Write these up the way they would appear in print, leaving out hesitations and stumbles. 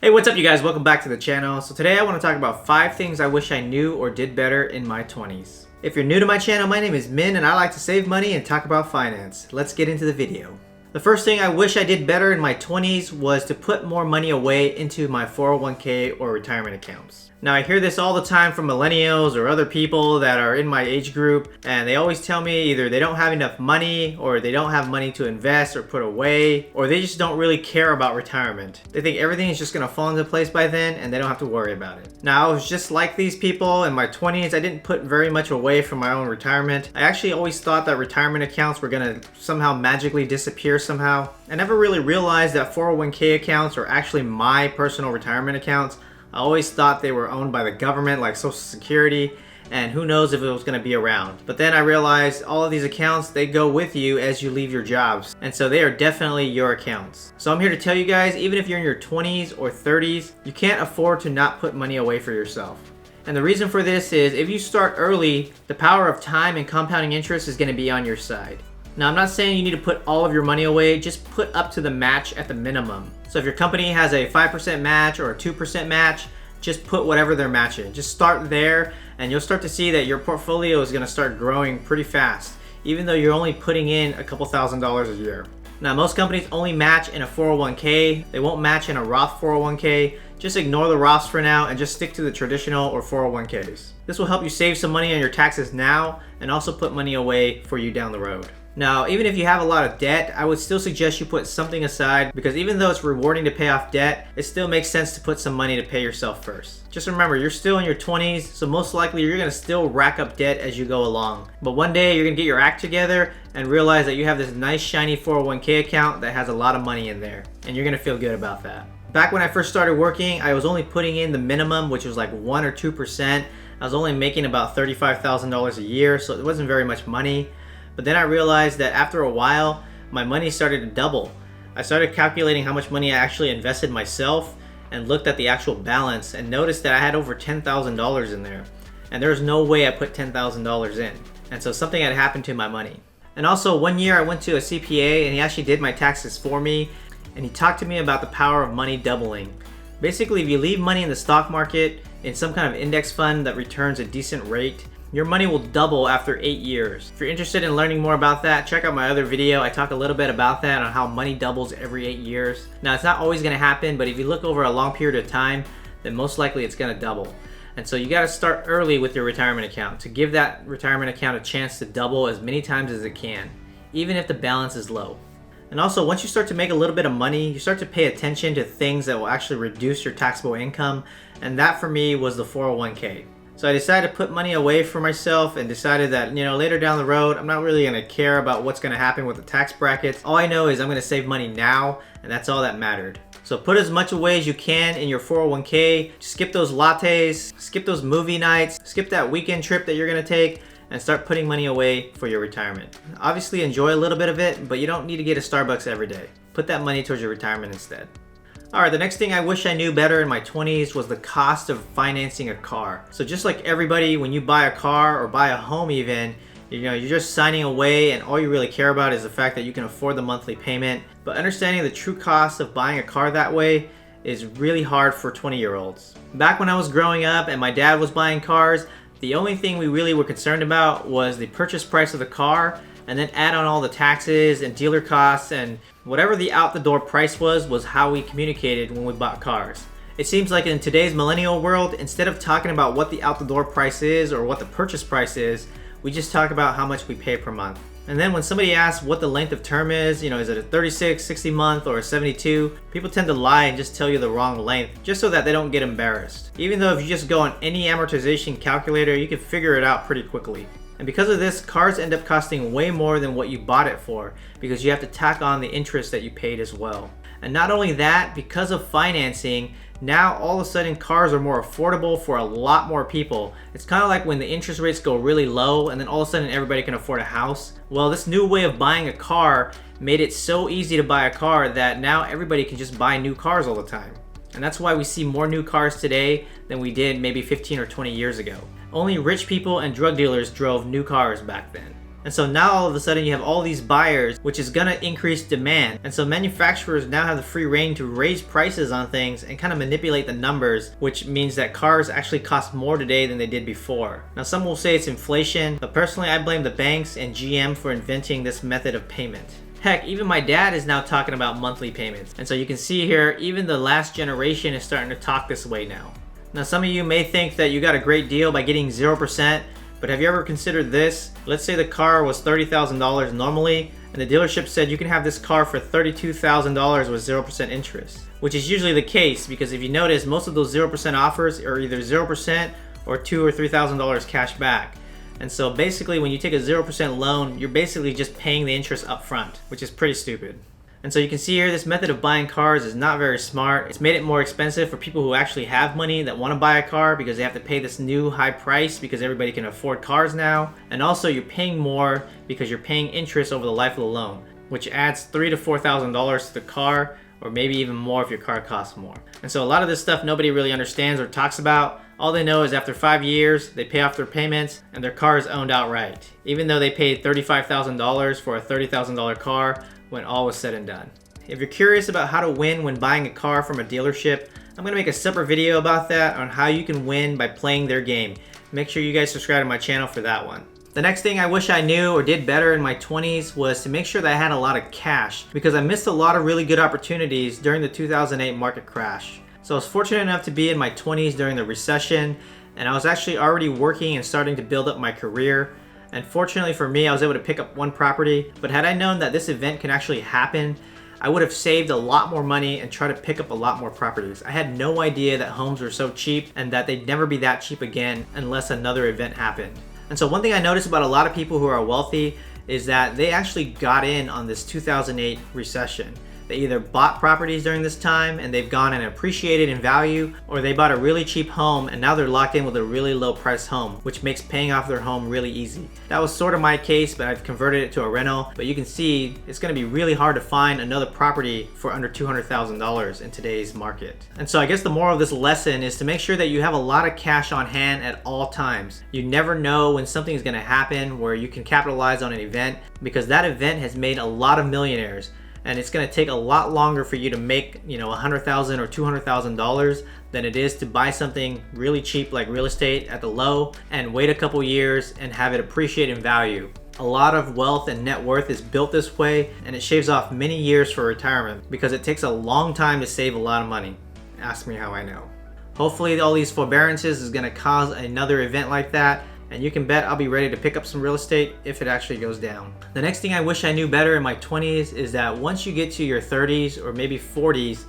Hey, what's up you guys? Welcome back to the channel. So today I want to talk about 5 things I wish I knew or did better in my 20s. If you're new to my channel, my name is Min and I like to save money and talk about finance. Let's get into the video. The first thing I wish I did better in my 20s was to put more money away into my 401k or retirement accounts. Now I hear this all the time from millennials or other people that are in my age group, and they always tell me either they don't have enough money or they don't have money to invest or put away, or they just don't really care about retirement. They think everything is just gonna fall into place by then and they don't have to worry about it. Now I was just like these people in my 20s. I didn't put very much away from my own retirement. I actually always thought that retirement accounts were gonna somehow magically disappear somehow. I never really realized that 401k accounts are actually my personal retirement accounts. I always thought they were owned by the government, like Social Security, and who knows if it was going to be around. But then I realized all of these accounts, they go with you as you leave your jobs, and so they are definitely your accounts. So I'm here to tell you guys, even if you're in your 20s or 30s, you can't afford to not put money away for yourself. And the reason for this is if you start early, the power of time and compounding interest is going to be on your side. Now, I'm not saying you need to put all of your money away, just put up to the match at the minimum. So if your company has a 5% match or a 2% match, just put whatever they're matching. Just start there and you'll start to see that your portfolio is gonna start growing pretty fast, even though you're only putting in a couple $1,000s a year. Now, most companies only match in a 401k. They won't match in a Roth 401k. Just ignore the Roths for now and just stick to the traditional or 401ks. This will help you save some money on your taxes now and also put money away for you down the road. Now, even if you have a lot of debt, I would still suggest you put something aside, because even though it's rewarding to pay off debt, it still makes sense to put some money to pay yourself first. Just remember, you're still in your 20s, so most likely you're gonna still rack up debt as you go along. But one day you're gonna get your act together and realize that you have this nice shiny 401k account that has a lot of money in there, and you're gonna feel good about that. Back when I first started working, I was only putting in the minimum, which was like 1 or 2%. I was only making about $35,000 a year, so it wasn't very much money. But then I realized that after a while, my money started to double. I started calculating how much money I actually invested myself and looked at the actual balance and noticed that I had over $10,000 in there. And there was no way I put $10,000 in. And so something had happened to my money. And also one year I went to a CPA and he actually did my taxes for me. And he talked to me about the power of money doubling. Basically, if you leave money in the stock market in some kind of index fund that returns a decent rate, your money will double after 8 years. If you're interested in learning more about that, check out my other video. I talk a little bit about that, on how money doubles every 8 years. Now, it's not always gonna happen, but if you look over a long period of time, then most likely it's gonna double. And so you gotta start early with your retirement account to give that retirement account a chance to double as many times as it can, even if the balance is low. And also, once you start to make a little bit of money, you start to pay attention to things that will actually reduce your taxable income, and that for me was the 401k. So I decided to put money away for myself and decided that, later down the road, I'm not really gonna care about what's gonna happen with the tax brackets. All I know is I'm gonna save money now, and that's all that mattered. So put as much away as you can in your 401k. Skip those lattes, skip those movie nights, skip that weekend trip that you're gonna take, and start putting money away for your retirement. Obviously enjoy a little bit of it, but you don't need to get a Starbucks every day. Put that money towards your retirement instead. Alright, the next thing I wish I knew better in my 20s was the cost of financing a car. So just like everybody, when you buy a car or buy a home even, you're just signing away and all you really care about is the fact that you can afford the monthly payment. But understanding the true cost of buying a car that way is really hard for 20-year-olds. Back when I was growing up and my dad was buying cars, the only thing we really were concerned about was the purchase price of the car, and then add on all the taxes and dealer costs, and whatever the out-the-door price was how we communicated when we bought cars. It seems like in today's millennial world, instead of talking about what the out-the-door price is or what the purchase price is, we just talk about how much we pay per month. And then when somebody asks what the length of term is it a 36, 60 month or a 72, people tend to lie and just tell you the wrong length just so that they don't get embarrassed. Even though if you just go on any amortization calculator, you can figure it out pretty quickly. And because of this, cars end up costing way more than what you bought it for, because you have to tack on the interest that you paid as well. And not only that, because of financing, now all of a sudden cars are more affordable for a lot more people. It's kind of like when the interest rates go really low and then all of a sudden everybody can afford a house. Well, this new way of buying a car made it so easy to buy a car that now everybody can just buy new cars all the time. And that's why we see more new cars today than we did maybe 15 or 20 years ago. Only rich people and drug dealers drove new cars back then. And so now all of a sudden you have all these buyers, which is gonna increase demand. And so manufacturers now have the free reign to raise prices on things and kind of manipulate the numbers, which means that cars actually cost more today than they did before. Now some will say it's inflation, but personally I blame the banks and GM for inventing this method of payment. Heck, even my dad is now talking about monthly payments. And so you can see here, even the last generation is starting to talk this way now. Now some of you may think that you got a great deal by getting 0%, but have you ever considered this? Let's say the car was $30,000 normally, and the dealership said you can have this car for $32,000 with 0% interest, which is usually the case because if you notice, most of those 0% offers are either 0% or $2,000 or $3,000 cash back. And so basically when you take a 0% loan, you're basically just paying the interest up front, which is pretty stupid. And so you can see here, this method of buying cars is not very smart. It's made it more expensive for people who actually have money that want to buy a car because they have to pay this new high price because everybody can afford cars now. And also you're paying more because you're paying interest over the life of the loan, which adds $3,000 to $4,000 to the car, or maybe even more if your car costs more. And so a lot of this stuff nobody really understands or talks about. All they know is after 5 years, they pay off their payments and their car is owned outright, even though they paid $35,000 for a $30,000 car when all was said and done. If you're curious about how to win when buying a car from a dealership, I'm gonna make a separate video about that on how you can win by playing their game. Make sure you guys subscribe to my channel for that one. The next thing I wish I knew or did better in my 20s was to make sure that I had a lot of cash, because I missed a lot of really good opportunities during the 2008 market crash. So I was fortunate enough to be in my 20s during the recession, and I was actually already working and starting to build up my career. And fortunately for me, I was able to pick up one property, but had I known that this event can actually happen, I would have saved a lot more money and tried to pick up a lot more properties. I had no idea that homes were so cheap and that they'd never be that cheap again unless another event happened. And so one thing I noticed about a lot of people who are wealthy is that they actually got in on this 2008 recession. They either bought properties during this time and they've gone and appreciated in value, or they bought a really cheap home and now they're locked in with a really low price home, which makes paying off their home really easy. That was sort of my case, but I've converted it to a rental. But you can see it's gonna be really hard to find another property for under $200,000 in today's market. And so I guess the moral of this lesson is to make sure that you have a lot of cash on hand at all times. You never know when something is gonna happen where you can capitalize on an event, because that event has made a lot of millionaires. And it's gonna take a lot longer for you to make, $100,000 or $200,000 than it is to buy something really cheap like real estate at the low and wait a couple years and have it appreciate in value. A lot of wealth and net worth is built this way, and it shaves off many years for retirement because it takes a long time to save a lot of money. Ask me how I know. Hopefully all these forbearances is gonna cause another event like that, and you can bet I'll be ready to pick up some real estate if it actually goes down. The next thing I wish I knew better in my 20s is that once you get to your 30s or maybe 40s,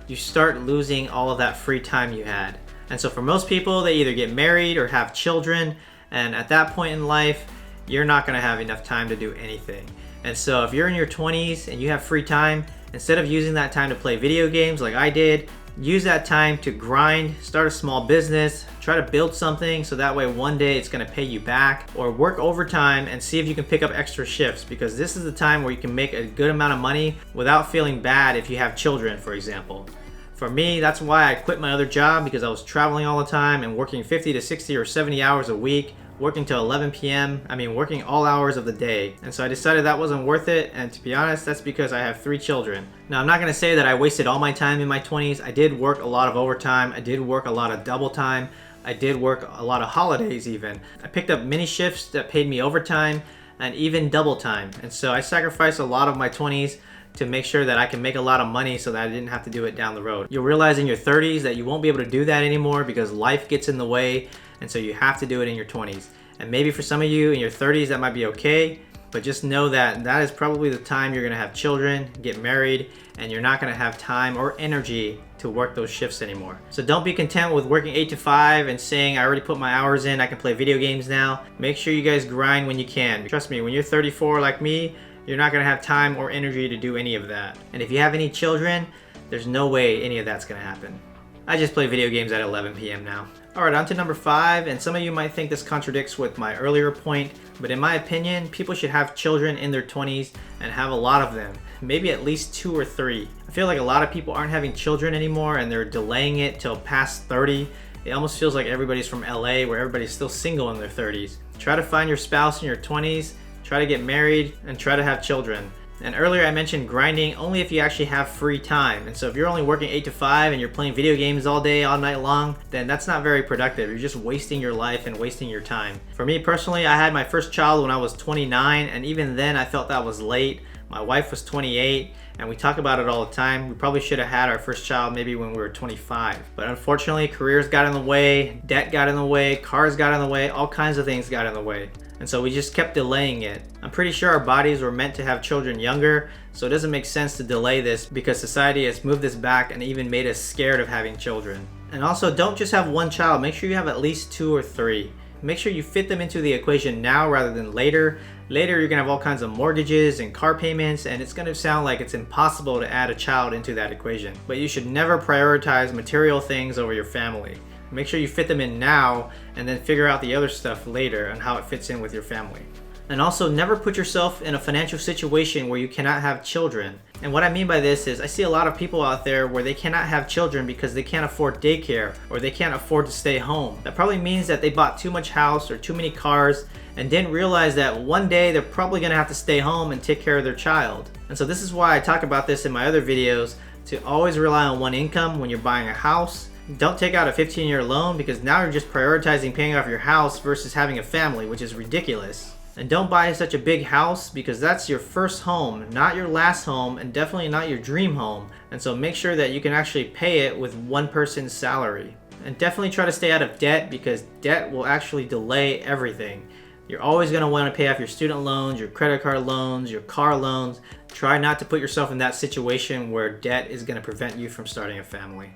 you start losing all of that free time you had. And so for most people, they either get married or have children, and at that point in life, you're not gonna have enough time to do anything. And so if you're in your 20s and you have free time, instead of using that time to play video games like I did, use that time to grind, start a small business, try to build something so that way one day it's gonna pay you back, or work overtime and see if you can pick up extra shifts, because this is the time where you can make a good amount of money without feeling bad if you have children, for example. For me, that's why I quit my other job, because I was traveling all the time and working 50 to 60 or 70 hours a week, working till 11 p.m. working all hours of the day. And so I decided that wasn't worth it, and to be honest, that's because I have 3 children. Now, I'm not gonna say that I wasted all my time in my 20s. I did work a lot of overtime, I did work a lot of double time, I did work a lot of holidays even. I picked up many shifts that paid me overtime and even double time. And so I sacrificed a lot of my 20s to make sure that I can make a lot of money so that I didn't have to do it down the road. You'll realize in your 30s that you won't be able to do that anymore because life gets in the way, and so you have to do it in your 20s. And maybe for some of you in your 30s that might be okay, but just know that that is probably the time you're gonna have children, get married, and you're not gonna have time or energy to work those shifts anymore. So don't be content with working 8 to 5 and saying I already put my hours in, I can play video games now. Make sure you guys grind when you can. Trust me, when you're 34 like me, you're not gonna have time or energy to do any of that. And if you have any children, there's no way any of that's gonna happen. I just play video games at 11 p.m. now. Alright, on to number 5, and some of you might think this contradicts with my earlier point, but in my opinion, people should have children in their 20s and have a lot of them. Maybe at least 2 or 3. I feel like a lot of people aren't having children anymore and they're delaying it till past 30. It almost feels like everybody's from LA where everybody's still single in their 30s. Try to find your spouse in your 20s. try to get married, and try to have children. And earlier I mentioned grinding only if you actually have free time. And so if you're only working 8 to 5 and you're playing video games all day, all night long, then that's not very productive. You're just wasting your life and wasting your time. For me personally, I had my first child when I was 29, and even then I felt that was late. My wife was 28, and we talk about it all the time. We probably should have had our first child maybe when we were 25. But unfortunately, careers got in the way, debt got in the way, cars got in the way, all kinds of things got in the way. And so we just kept delaying it. I'm pretty sure our bodies were meant to have children younger, so it doesn't make sense to delay this because society has moved this back and even made us scared of having children. And also, don't just have one child, make sure you have at least 2 or 3. Make sure you fit them into the equation now rather than later. Later you're gonna have all kinds of mortgages and car payments, and it's gonna sound like it's impossible to add a child into that equation. But you should never prioritize material things over your family. Make sure you fit them in now and then figure out the other stuff later and how it fits in with your family. And also, never put yourself in a financial situation where you cannot have children. And what I mean by this is I see a lot of people out there where they cannot have children because they can't afford daycare or they can't afford to stay home. That probably means that they bought too much house or too many cars and didn't realize that one day they're probably gonna have to stay home and take care of their child. And so this is why I talk about this in my other videos, to always rely on one income when you're buying a house. Don't take out a 15-year loan because now you're just prioritizing paying off your house versus having a family, which is ridiculous. And don't buy such a big house because that's your first home, not your last home, and definitely not your dream home. And so make sure that you can actually pay it with one person's salary. And definitely try to stay out of debt because debt will actually delay everything. You're always going to want to pay off your student loans, your credit card loans, your car loans. Try not to put yourself in that situation where debt is going to prevent you from starting a family.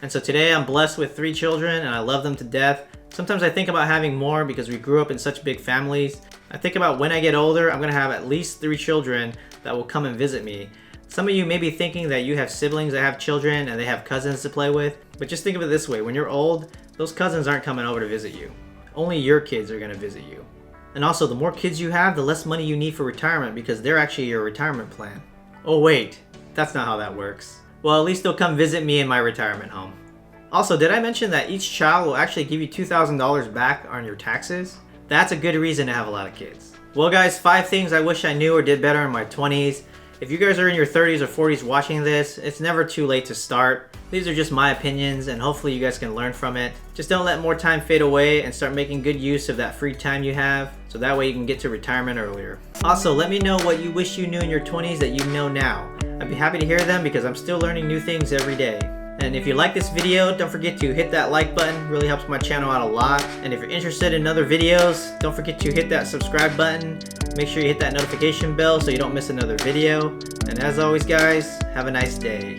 And so today I'm blessed with 3 children and I love them to death. Sometimes I think about having more because we grew up in such big families. I think about when I get older, I'm gonna have at least 3 children that will come and visit me. Some of you may be thinking that you have siblings that have children and they have cousins to play with, but just think of it this way, when you're old, those cousins aren't coming over to visit you. Only your kids are gonna visit you. And also, the more kids you have, the less money you need for retirement because they're actually your retirement plan. Oh wait, that's not how that works. Well, at least they'll come visit me in my retirement home. Also, did I mention that each child will actually give you $2,000 back on your taxes? That's a good reason to have a lot of kids. Well guys, 5 things I wish I knew or did better in my 20s. If you guys are in your 30s or 40s watching this, it's never too late to start. These are just my opinions and hopefully you guys can learn from it. Just don't let more time fade away and start making good use of that free time you have so that way you can get to retirement earlier. Also, let me know what you wish you knew in your 20s that you know now. I'd be happy to hear them because I'm still learning new things every day. And if you like this video, don't forget to hit that like button. It really helps my channel out a lot. And if you're interested in other videos, don't forget to hit that subscribe button. Make sure you hit that notification bell so you don't miss another video. And as always guys, have a nice day.